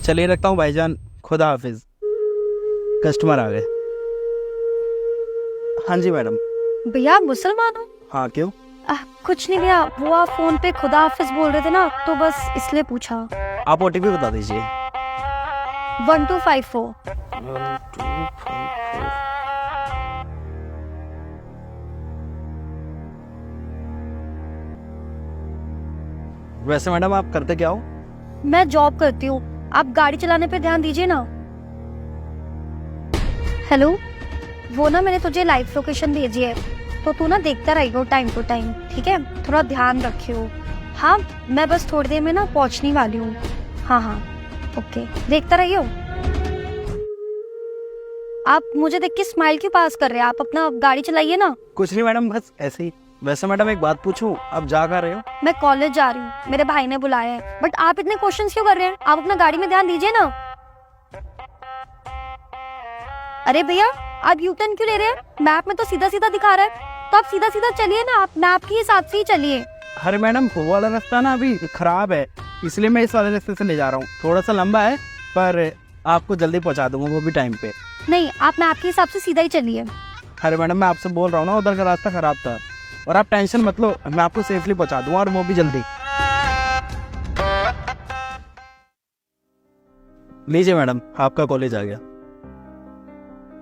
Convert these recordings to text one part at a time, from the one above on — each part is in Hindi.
चलिए रखता हूँ भाईजान, खुदा हाफिज। कस्टमर आ गए। हाँ जी मैडम। भैया आप मुसलमान हो? हाँ क्यों? कुछ नहीं भैया, वो आप फोन पे खुदा हाफिज बोल रहे थे ना, तो बस इसलिए पूछा। आप OTP बता दीजिए। 1254। 1254। वैसे मैडम आप करते क्या हो? मैं जॉब करती हूँ, आप गाड़ी चलाने पे ध्यान दीजिए ना। हेलो, वो ना मैंने तुझे लाइव लोकेशन भेजी है, तो तू ना देखता रहियो टाइम टू टाइम, ठीक है? थोड़ा ध्यान रखियो। हाँ, मैं बस थोड़ी देर में ना पहुँचने वाली हूँ। हाँ हाँ, ओके, देखता रहियो। आप मुझे देख के स्माइल क्यों पास कर रहे हैं? आप अपना गाड़ी चलाइए ना। कुछ नहीं मैडम, बस ऐसे ही। वैसे मैडम एक बात पूछूं, आप जा कहाँ रहे हो? मैं कॉलेज जा रही हूँ, मेरे भाई ने बुलाया है। बट आप इतने क्वेश्चंस क्यों कर रहे हैं? आप अपना गाड़ी में ध्यान दीजिए ना। अरे भैया, आप यू टर्न क्यों ले रहे हैं? मैप में तो सीधा सीधा दिखा रहा है, तो आप सीधा सीधा चलिए ना, आप मैप के हिसाब से ही चलिए। अरे मैडम, वो वाला रास्ता ना अभी खराब है, इसलिए मैं इस वाले रास्ते से ले जा रहा हूँ। थोड़ा सा लंबा है, पर आपको जल्दी पहुँचा दूंगा, वो भी टाइम पे। नहीं, आप मैप के हिसाब से सीधा ही चलिए। अरे मैडम, मैं आपसे बोल रहा हूँ ना, उधर का रास्ता खराब था। और आप टेंशन मत लो, मैं आपको सेफली पहुँचा दूंगा, और वो भी जल्दी। लीजिए मैडम, आपका कॉलेज आ गया।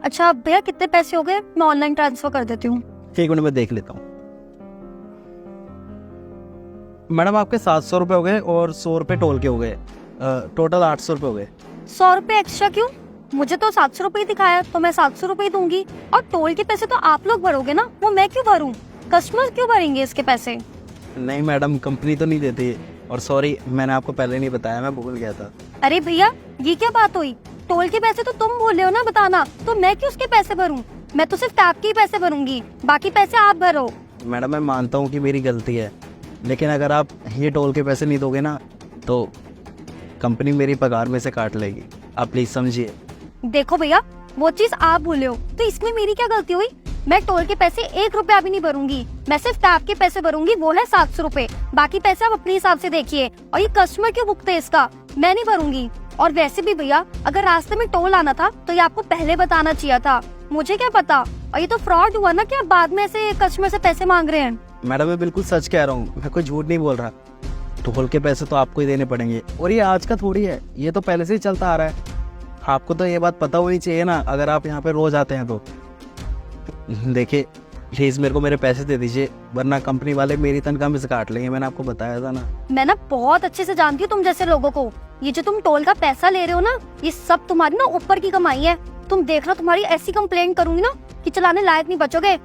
अच्छा भैया, कितने पैसे हो गए? मैं ऑनलाइन ट्रांसफर कर देती हूँ। एक मिनट में देख लेता हूँ। मैडम आपके 700 रुपये हो गए, और 100 रुपये टोल के हो गए। टोटल 800 रुपये हो गए। 100 रुपए एक्स्ट्रा क्यों? मुझे तो 700 रुपए दिखाया, तो मैं 700 रुपए दूंगी। और टोल के पैसे तो आप लोग भरोगे ना, वो मैं क्यों भरूं? कस्टमर क्यों भरेंगे इसके पैसे? नहीं मैडम, कंपनी तो नहीं देती। और सॉरी, मैंने आपको पहले नहीं बताया, मैं भूल गया था। अरे भैया, ये क्या बात हुई? टोल के पैसे तो तुम बोले हो ना बताना, तो मैं क्यों उसके पैसे भरूं? मैं तो सिर्फ टैप के ही पैसे भरूंगी, बाकी पैसे आप भरो। मैडम मैं मानता हूँ कि मेरी गलती है, लेकिन अगर आप ये टोल के पैसे नहीं दोगे ना, तो कंपनी मेरी पगार में से काट लेगी। आप प्लीज समझिए। देखो भैया, वो चीज आप बोले हो, तो इसमें मेरी क्या गलती हुई? मैं टोल के पैसे 1 रुपया भी नहीं भरूंगी, मैं सिर्फ टैप के पैसे भरूंगी, वो है 700 रुपए। बाकी पैसे आप अपने हिसाब से देखिए। और ये कस्टमर क्यों भुगते हैं इसका? मैं नहीं भरूंगी। और वैसे भी भैया, अगर रास्ते में टोल आना था तो ये आपको पहले बताना चाहिए था, मुझे क्या पता। और ये तो फ्रॉड हुआ ना, क्या बाद में ऐसे कस्टमर से पैसे मांग रहे हैं। मैडम मैं बिल्कुल सच कह रहा हूँ, मैं कोई झूठ नहीं बोल रहा। टोल के पैसे तो आपको ही देने पड़ेंगे, और ये आज का थोड़ी है, ये तो पहले से ही चलता आ रहा है। आपको तो ये बात पता होनी चाहिए ना, अगर आप यहाँ पे रोज आते हैं तो। देखिए प्लीज मेरे को मेरे पैसे दे दीजिए, वरना कंपनी वाले मेरी तनख्वाह में से काट लेंगे। मैंने आपको बताया था ना। मैं ना बहुत अच्छे से जानती हूँ तुम जैसे लोगों को। ये जो तुम टोल का पैसा ले रहे हो ना, ये सब तुम्हारी ना ऊपर की कमाई है। तुम देखना, तुम्हारी ऐसी कंप्लेंट करूंगी ना कि चलाने लायक नहीं बचोगे।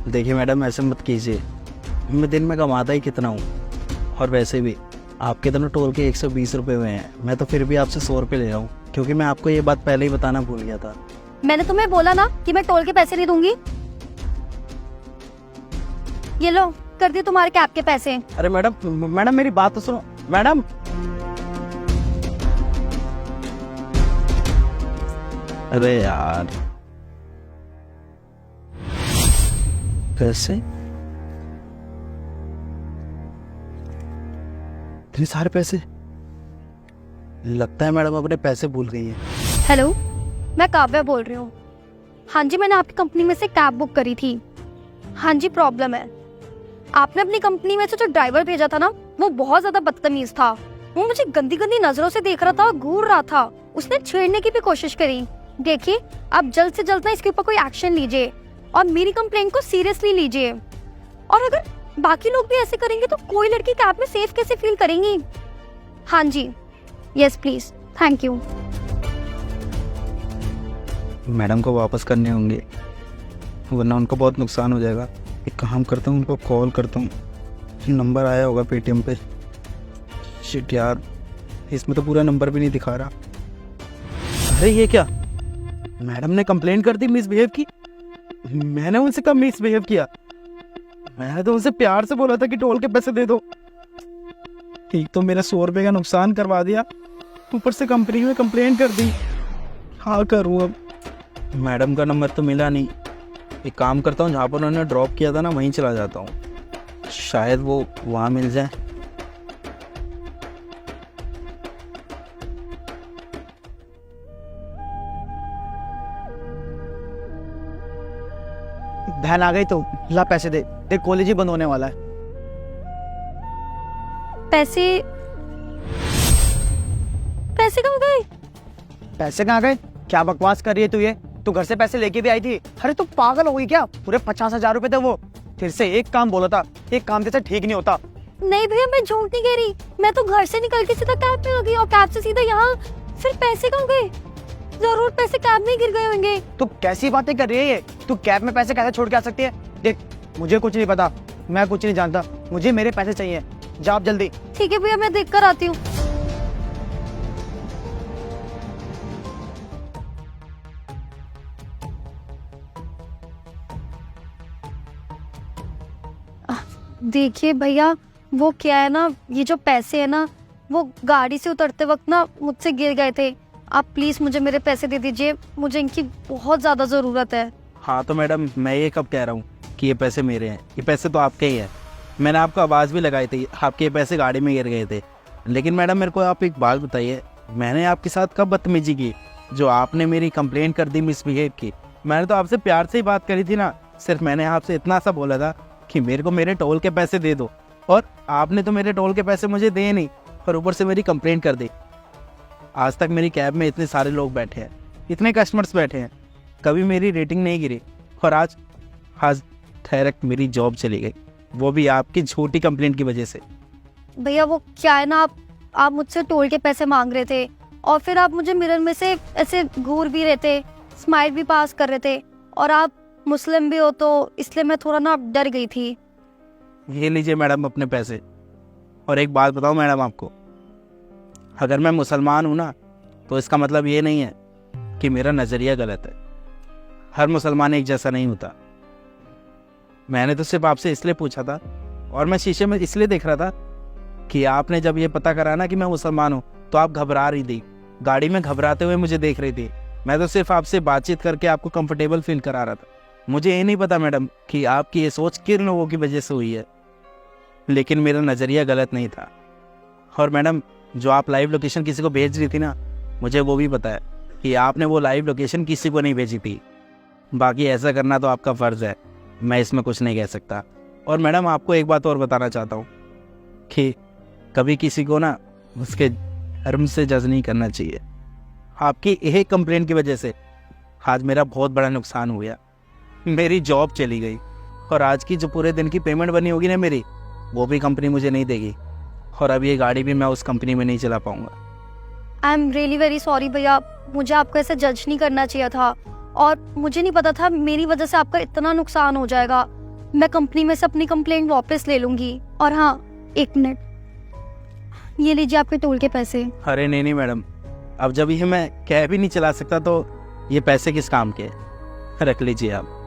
देखिए मैडम, ऐसे मत कीजिए, मैं दिन में कमाता ही कितना हूँ। और वैसे भी आपके दोनों टोल के 120 रुपये हुए हैं, मैं तो फिर भी आपसे 100 रुपये ले रहा हूँ, क्योंकि मैं आपको ये बात पहले ही बताना भूल गया था। मैंने तुम्हें बोला ना कि मैं टोल के पैसे नहीं दूंगी। ये लो, कर दिए तुम्हारे कैब के पैसे। अरे मैडम मेरी बात तो सुनो मैडम। अरे यार, कैसे इतने सारे पैसे? लगता है मैडम अपने पैसे भूल गई है। हेलो, मैं काव्या बोल रही हूँ। हाँ जी, मैंने आपकी कंपनी में से कैब बुक करी थी। हाँ जी, प्रॉब्लम है, आपने अपनी कंपनी में से जो ड्राइवर भेजा था ना, वो बहुत ज्यादा बदतमीज था। वो मुझे गंदी गंदी नजरों से देख रहा था और घूर रहा था। उसने छेड़ने की भी कोशिश करी। देखिए, आप जल्द से जल्द ना इसके ऊपर कोई एक्शन लीजिए और मेरी कंप्लेंट को सीरियसली लीजिए। और अगर बाकी लोग भी ऐसे करेंगे तो कोई लड़की कैब में सेफ कैसे फील करेंगी? हाँ जी, yes please, thank you. Madam को वापस करने होंगे, वरना उनको बहुत नुकसान हो जाएगा। एक काम करता हूँ, उनको कॉल करता हूँ। नंबर आया होगा पेटीएम पे। शिट यार, इसमें तो पूरा नंबर भी नहीं दिखा रहा। अरे ये क्या, मैडम ने कंप्लेंट कर दी मिसबिहेव की। मैंने उनसे कब मिसबिहेव किया? मैंने तो उनसे प्यार से बोला था कि टोल के पैसे दे दो। ठीक तो मेरा 100 रुपये का नुकसान करवा दिया, ऊपर से कंपनी में कंप्लेंट कर दी। हाँ करूँ अब? मैडम का नंबर तो मिला नहीं। एक काम करता हूँ, जहाँ पर उन्होंने ड्रॉप किया था ना, वहीं चला जाता हूँ, शायद वो वहाँ मिल जाए। बहन आ गई तो ला पैसे दे, देख कॉलेज ही बंद होने वाला है। पैसे पैसे कहाँ गए? पैसे कहाँ गए? क्या बकवास कर रही है तू ये? तू घर से पैसे लेके भी आई थी? अरे तू पागल हो गई क्या? पूरे 50,000 रुपए थे वो। तेरे से एक काम बोला था, एक काम तेरे से ठीक नहीं होता। नहीं भैया, मैं झूठ नहीं कह रही। मैं तो घर से निकल के सीधा कैब में आ गई और कैब से सीधा यहाँ। फिर पैसे कहाँ गए? जरूर पैसे कैब में गिर गए होंगे। तू कैसी बातें कर रही है ये? तू कैब में पैसे कैसे छोड़ के आ सकती है? देख, मुझे कुछ नहीं पता, मैं कुछ नहीं जानता, मुझे मेरे पैसे चाहिए। जा आप जल्दी। ठीक है भैया, मैं देख कर आती हूँ। देखिए भैया, वो क्या है ना, ये जो पैसे है ना, वो गाड़ी से उतरते वक्त ना मुझसे गिर गए थे। आप प्लीज मुझे मेरे पैसे दे दीजिए, मुझे इनकी बहुत ज्यादा जरूरत है। हाँ तो मैडम, मैं ये कब कह रहा हूँ कि ये पैसे मेरे हैं? ये पैसे तो आपके ही हैं। मैंने आपको आवाज़ भी लगाई थी, आपके ये पैसे गाड़ी में गिर गए थे। लेकिन मैडम, मेरे को आप एक बात बताइए, मैंने आपके साथ कब बदतमीजी की जो आपने मेरी कंप्लेंट कर दी, मिसबिहेव की? मैंने तो आपसे प्यार से ही बात करी थी ना। सिर्फ मैंने आपसे इतना सा बोला था कि मेरे को मेरे टोल के पैसे दे दो, और आपने तो मेरे टोल के पैसे मुझे दिए नहीं, और ऊपर से मेरी कंप्लेंट कर दी। आज तक मेरी कैब में इतने सारे लोग बैठे हैं, इतने कस्टमर्स बैठे हैं, कभी मेरी रेटिंग नहीं गिरी, और आज डायरेक्ट मेरी जॉब चली गई, वो भी आपकी झूठी कंप्लेंट की वजह से। भैया वो क्या है ना, आप मुझसे टोल के पैसे मांग रहे थे, और फिर आप मुझे मिरर में से ऐसे घूर भी रहे थे, स्माइल भी पास कर रहे थे, और आप मुस्लिम भी हो तो इसलिए मैं थोड़ा ना डर गई थी। ये लीजिए मैडम अपने पैसे। और एक बात बताऊं मैडम आपको, अगर मैं मुसलमान हूं ना, तो इसका मतलब ये नहीं है कि मेरा नज़रिया गलत है। हर मुसलमान एक जैसा नहीं होता। मैंने तो सिर्फ आपसे इसलिए पूछा था, और मैं शीशे में इसलिए देख रहा था कि आपने जब ये पता करा ना कि मैं मुसलमान हूँ, तो आप घबरा रही थी, गाड़ी में घबराते हुए मुझे देख रही थी। मैं तो सिर्फ आपसे बातचीत करके आपको कंफर्टेबल फील करा रहा था। मुझे ये नहीं पता मैडम कि आपकी ये सोच किन लोगों की वजह से हुई है, लेकिन मेरा नज़रिया गलत नहीं था। और मैडम, जो आप लाइव लोकेशन किसी को भेज रही थी ना, मुझे वो भी पता है कि आपने वो लाइव लोकेशन किसी को नहीं भेजी थी। बाकी ऐसा करना तो आपका फ़र्ज़ है, मैं इसमें कुछ नहीं कह सकता। और मैडम, आपको एक बात और बताना चाहता हूँ कि कभी किसी को ना उसके धर्म से जज नहीं करना चाहिए। आपकी यही कंप्लेंट की वजह से आज मेरा बहुत बड़ा नुकसान हुआ। मेरी जॉब चली गई, और आज की जो पूरे दिन की पेमेंट बनी होगी ना मेरी, वो भी कंपनी मुझे नहीं देगी, और अब ये गाड़ी भी मैं उस कंपनी में नहीं चला पाऊँगा। I am really very sorry भैया, मुझे आपको ऐसे जज नहीं करना चाहिए था, और मुझे नहीं पता था मेरी वजह से आपका इतना नुकसान हो जाएगा। मैं कंपनी में से अपनी कंप्लेंट वापस ले लूँगी। और हाँ, 1 मिनट, ये लीजिए आपके टोल के पैसे। अरे नहीं मैडम, अब जब ये मैं कैब ही नहीं चला सकता तो ये पैसे किस काम के? रख लीजिए आप,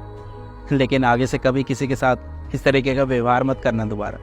लेकिन आगे से कभी किसी के साथ इस तरीके का व्यवहार मत करना दोबारा।